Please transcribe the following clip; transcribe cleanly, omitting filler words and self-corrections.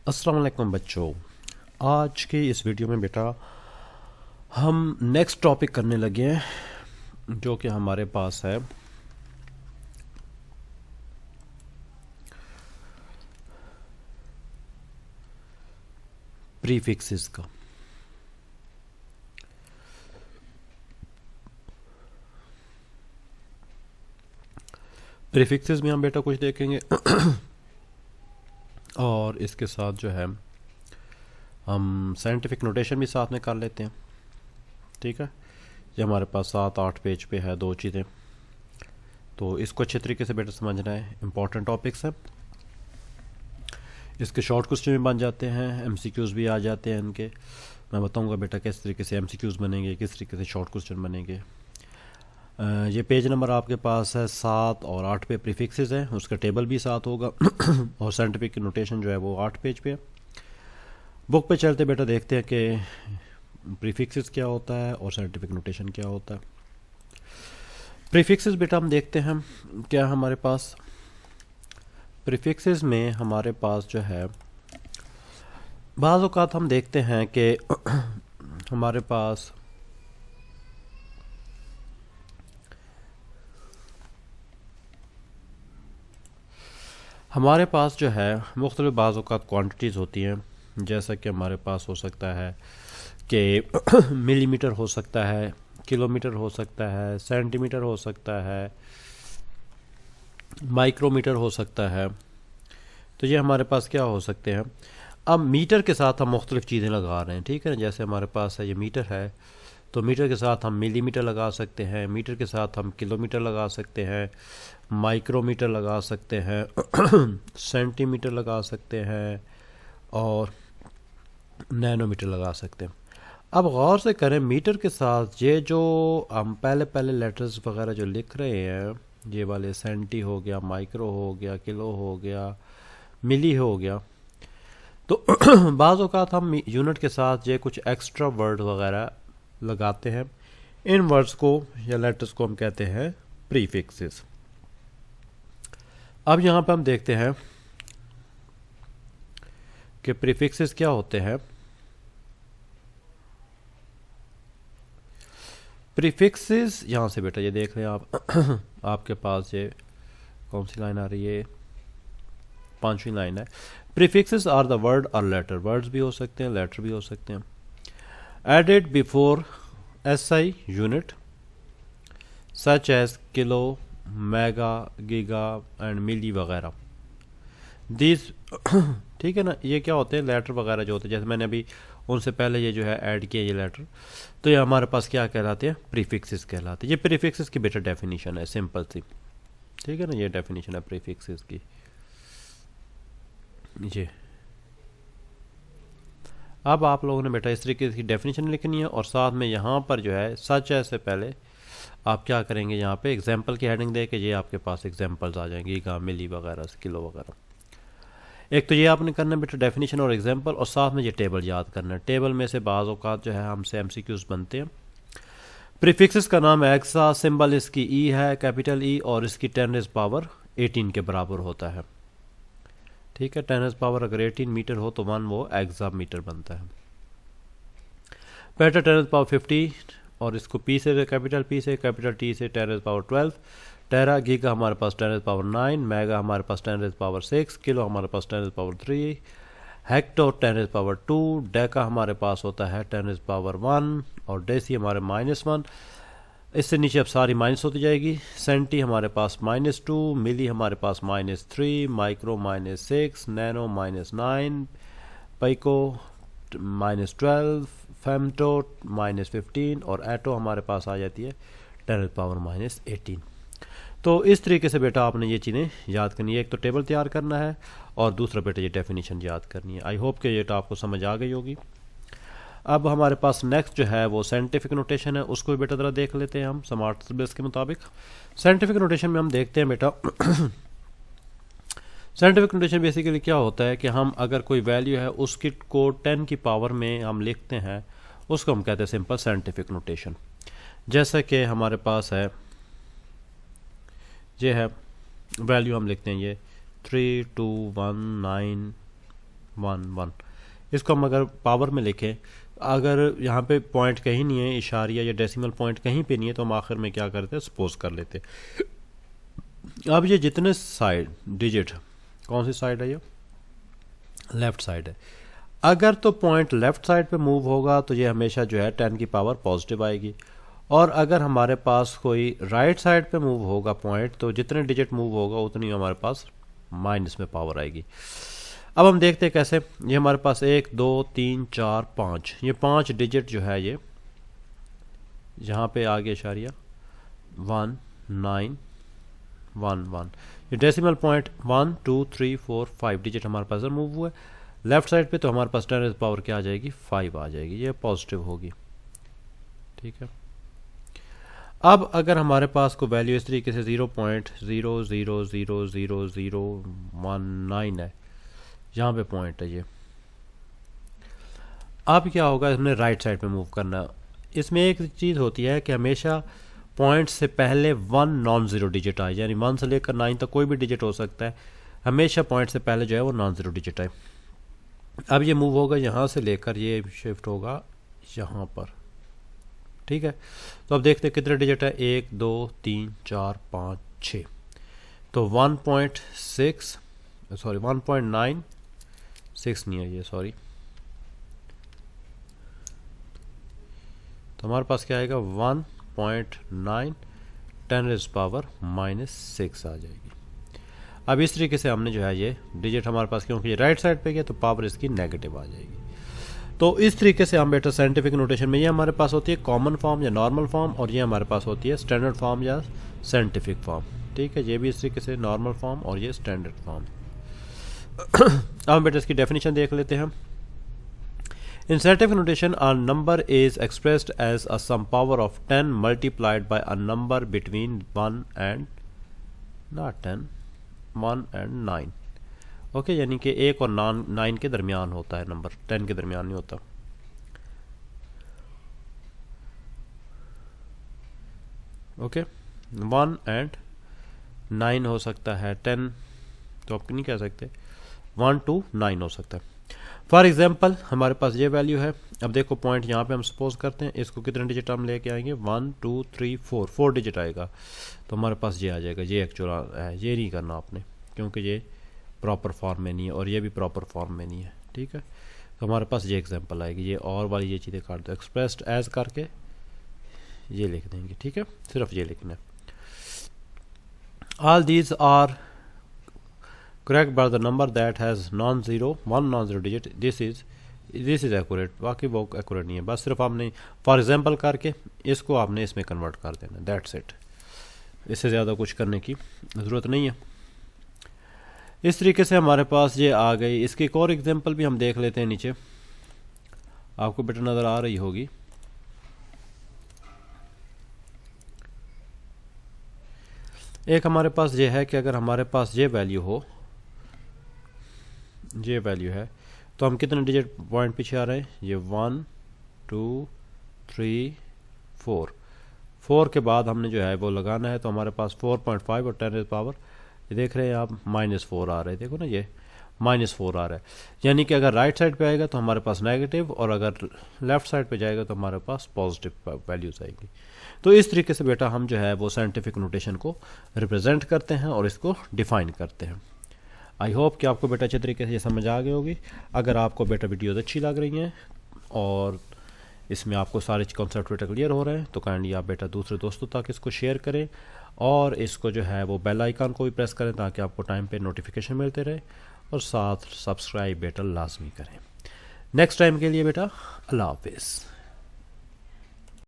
अस्सलाम वालेकुम बच्चों। आज के इस वीडियो में बेटा हम नेक्स्ट टॉपिक करने लगे हैं जो कि हमारे पास है प्रीफिक्सेस का। प्रीफिक्सेस में हम बेटा कुछ देखेंगे और इसके साथ जो है हम साइंटिफिक नोटेशन भी साथ में कर लेते हैं। ठीक है, ये हमारे पास 7-8 पेज पे है दो चीज़ें, तो इसको अच्छे तरीके से बेटा समझना है। इम्पॉर्टेंट टॉपिक्स हैं, इसके शॉर्ट क्वेश्चन भी बन जाते हैं, एमसीक्यूज़ भी आ जाते हैं इनके। मैं बताऊंगा बेटा किस तरीके से एमसीक्यूज़ बनेंगे, किस तरीके से शॉर्ट क्वेश्चन बनेंगे। ये पेज नंबर आपके पास है 7 और 8 पे प्रीफिक्सेस है, उसका टेबल भी 7 होगा और साइंटिफिक नोटेशन जो है वो 8 पेज पे है। बुक पे चलते बेटा देखते हैं कि प्रीफिक्सेस क्या होता है और साइंटिफिक नोटेशन क्या होता है। प्रीफिक्सेस बेटा हम देखते हैं क्या हमारे पास प्रीफिक्सेस में हमारे पास जो है बाज़ औक़ात हम देखते हैं कि हमारे पास जो है मुख्तलिफ़ बाज़ औक़ात क्वांटिटीज़ होती हैं। जैसा कि हमारे पास हो सकता है कि मिलीमीटर हो सकता है, किलोमीटर हो सकता है, सेंटीमीटर हो सकता है, माइक्रोमीटर हो सकता है। तो ये हमारे पास क्या हो सकते हैं। अब मीटर के साथ हम मुख्तलिफ़ चीज़ें लगा रहे हैं, ठीक है ना। जैसे हमारे पास है ये मीटर है, तो मीटर के साथ हम मिलीमीटर लगा सकते हैं, मीटर के साथ हम किलोमीटर लगा सकते हैं, माइक्रोमीटर लगा सकते हैं सेंटीमीटर लगा सकते हैं और नैनोमीटर लगा सकते हैं। अब गौर से करें, मीटर के साथ ये जो हम पहले लेटर्स वगैरह जो लिख रहे हैं, ये वाले सेंटी हो गया, माइक्रो हो गया, किलो हो गया, मिली हो गया, तो बाज़ औक़ात हम यूनिट के साथ ये कुछ एक्स्ट्रा वर्ड वगैरह लगाते हैं। इन वर्ड्स को या लेटर्स को हम कहते हैं प्रीफिक्सेस। अब यहाँ पे हम देखते हैं कि प्रीफिक्सेस क्या होते हैं। प्रीफिक्सेस यहाँ से बेटा ये देख रहे हैं आप आपके पास ये कौन सी लाइन आ रही है, 5वीं लाइन है। प्रीफिक्सेस आर द वर्ड और लेटर, वर्ड्स भी हो सकते हैं, लेटर भी हो सकते हैं, added before SI unit such as kilo, mega, giga and milli वगैरह। दिस ठीक है ना। ये क्या होते हैं, लेटर वगैरह जो होते हैं, जैसे मैंने अभी उनसे पहले ये जो है ऐड किया ये लेटर, तो ये हमारे पास क्या कहलाते हैं, प्रीफिक्सेस कहलाते हैं। ये प्रीफिक्सेस की बेटा डेफिनेशन है, सिंपल सी, ठीक है ना। ये डेफिनेशन है प्रीफिक्सेस की। ये अब आप लोगों ने बेटा इस तरीके की डेफिनेशन लिखनी है और साथ में यहाँ पर जो है सच है से पहले आप क्या करेंगे, यहाँ पे एग्जाम्पल की हेडिंग दे के ये आपके पास एग्जाम्पल्स आ जाएंगी, गीगा, मिली वगैरह, किलो वगैरह। एक तो ये आपने करना है बेटा डेफिनेशन और एग्जाम्पल, और साथ में ये टेबल याद करना है। टेबल में से बाज़ औक़ात जो है हमसे एमसीक्यूज़ बनते हैं। प्रीफिक्सेस का नाम है एक्सा, सिंबल इसकी ई है, कैपिटल ई, और इसकी 10⁻18 के बराबर होता है, ठीक है। 10⁻18 मीटर हो तो 1 वो एक्सा मीटर बनता है। बेटा 10⁻50 और इसको पी से, कैपिटल पी से, कैपिटल टी से 10⁻12। टेरा, गीगा हमारे पास 10⁻9, मेगा हमारे पास 10⁻6, किलो हमारे पास 10⁻3, हेक्टो 10⁻2, डेका हमारे पास होता है 10⁻1 और डेसी हमारे -1। इससे नीचे अब सारी माइनस होती जाएगी। सेंटी हमारे पास -2, मिली हमारे पास -3, माइक्रो -6, नैनो -9, पाइको -12, फेमटो -15 और एटो हमारे पास आ जाती है 10⁻18। तो इस तरीके से बेटा आपने ये चीज़ें याद करनी है। एक तो टेबल तैयार करना है और दूसरा बेटा ये डेफिनेशन याद करनी है। आई होप कि ये तो आपको समझ आ गई होगी। अब हमारे पास नेक्स्ट जो है वो साइंटिफिक नोटेशन है, उसको भी बेटा ज़रा देख लेते हैं हम स्मार्ट सिलेबस के मुताबिक। साइंटिफिक नोटेशन में हम देखते हैं बेटा साइंटिफिक नोटेशन बेसिकली क्या होता है कि हम अगर कोई वैल्यू है उसकी को 10 की पावर में हम लिखते हैं, उसको हम कहते हैं सिंपल साइंटिफिक नोटेशन। जैसा कि हमारे पास है ये है वैल्यू हम लिखते हैं ये 3219 1 1। इसको हम अगर पावर में लिखें, अगर यहाँ पे पॉइंट कहीं नहीं है, इशारिया या डेसिमल पॉइंट कहीं पे नहीं है, तो हम आखिर में क्या करते हैं, सपोज कर लेते। अब ये जितने साइड डिजिट, कौन सी साइड है, ये लेफ्ट साइड है, अगर तो पॉइंट लेफ्ट साइड पे मूव होगा तो ये हमेशा जो है 10 की पावर पॉजिटिव आएगी, और अगर हमारे पास कोई राइट साइड पे मूव होगा पॉइंट, तो जितने डिजिट मूव होगा उतनी हमारे पास माइनस में पावर आएगी। अब हम देखते हैं कैसे। ये हमारे पास 1 2 3 4 5, ये 5 डिजिट जो है, ये यहाँ पे आगे इशारिया 1 9 1 1, ये डेसिमल पॉइंट 1 2 3 4 5 डिजिट हमारे पास मूव हुआ है लेफ्ट साइड पे, तो हमारे पास 10 पावर क्या आ जाएगी, 5 आ जाएगी, ये पॉजिटिव होगी। ठीक है। अब अगर हमारे पास को वैल्यू इस तरीके से 0.00000019 है, यहाँ पे पॉइंट है ये, अब क्या होगा, हमने राइट साइड पे मूव करना। इसमें एक चीज़ होती है कि हमेशा पॉइंट से पहले 1 नॉन ज़ीरो डिजिट आए, यानी 1 से लेकर 9 तक कोई भी डिजिट हो सकता है, हमेशा पॉइंट से पहले जो है वो नॉन ज़ीरो डिजिट आए। अब ये मूव होगा यहाँ से लेकर ये शिफ्ट होगा यहाँ पर। ठीक है। तो अब देखते हैं कितने डिजिट है, 1 2 3 4 5 6, तो 1.6 सॉरी 1.96 नहीं है ये, सॉरी, तो हमारे पास क्या आएगा 1.9 10⁻⁻⁶ आ जाएगी। अब इस तरीके से हमने जो है ये डिजिट हमारे पास, क्योंकि ये राइट साइड पे गया तो पावर इसकी नेगेटिव आ जाएगी। तो इस तरीके से हम बेटा साइंटिफिक नोटेशन में, ये हमारे पास होती है कॉमन फॉर्म या नॉर्मल फॉर्म, और ये हमारे पास होती है स्टैंडर्ड फॉर्म या साइंटिफिक फॉर्म। ठीक है, ये भी इस तरीके से नॉर्मल फॉर्म और ये स्टैंडर्ड फॉर्म। अब हम बेटा इसकी डेफिनेशन देख लेते हैं। In scientific notation, a number is expressed as a sum power of 10 multiplied by a number between 1 and 9. Okay, यानी कि 1 और 9 के दरमियान होता है नंबर, 10 के दरमियान नहीं होता। ओके, 1 एंड 9 हो सकता है, 10 तो आप नहीं कह सकते, 1 to 9 हो सकता है। फॉर एग्जाम्पल हमारे पास ये वैल्यू है। अब देखो पॉइंट यहाँ पे हम सपोज करते हैं, इसको कितने डिजिट हम लेके आएंगे, 1 2 3 4 डिजिट आएगा, तो हमारे पास ये आ जाएगा। ये एक्चुअल है, ये नहीं करना आपने, क्योंकि ये प्रॉपर फॉर्म में नहीं है और ये भी प्रॉपर फॉर्म में नहीं है। ठीक है, तो हमारे पास ये एग्जांपल आएगी। ये और वाली ये चीज़ें काट दो, एक्सप्रेस्ड एज करके ये लिख देंगे। ठीक है, सिर्फ ये लिखना है। All these are correct by the number that has one non-zero digit, this is accurate, बाकी वो accurate नहीं है, बस सिर्फ आपने फॉर एग्जांपल करके इसको आपने इसमें कन्वर्ट कर देना, दैट्स इट। इससे ज़्यादा कुछ करने की ज़रूरत नहीं है। इस तरीके से हमारे पास ये आ गई। इसकी एक और एग्जांपल भी हम देख लेते हैं, नीचे आपको बेटा नज़र आ रही होगी। एक हमारे पास ये है कि अगर हमारे पास ये वैल्यू हो, ये वैल्यू है, तो हम कितने डिजिट पॉइंट पीछे आ रहे हैं, ये 1 2 3 4 के बाद हमने जो है वो लगाना है, तो हमारे पास 4.5 और 10 पावर, ये देख रहे हैं आप, -4 आ रहे हैं, देखो ना ये -4 आ रहा है। यानी कि अगर राइट साइड पे आएगा तो हमारे पास नेगेटिव, और अगर लेफ्ट साइड पे जाएगा तो हमारे पास पॉजिटिव वैल्यूज आएंगी। तो इस तरीके से बेटा हम जो है वो साइंटिफिक नोटेशन को रिप्रेजेंट करते हैं और इसको डिफाइन करते हैं। आई होप कि आपको बेटा अच्छे तरीके से ये समझ आ गई होगी। अगर आपको बेटा वीडियोज़ अच्छी लग रही हैं और इसमें आपको सारे कॉन्सेप्ट बेटा क्लियर हो रहे हैं, तो काइंडली आप बेटा दूसरे दोस्तों तक इसको शेयर करें, और इसको जो है वो बेल आइकन को भी प्रेस करें ताकि आपको टाइम पे नोटिफिकेशन मिलते रहे, और साथ सब्सक्राइब बेटा लाजमी करें। नेक्स्ट टाइम के लिए बेटा अल्लाह हाफिज़।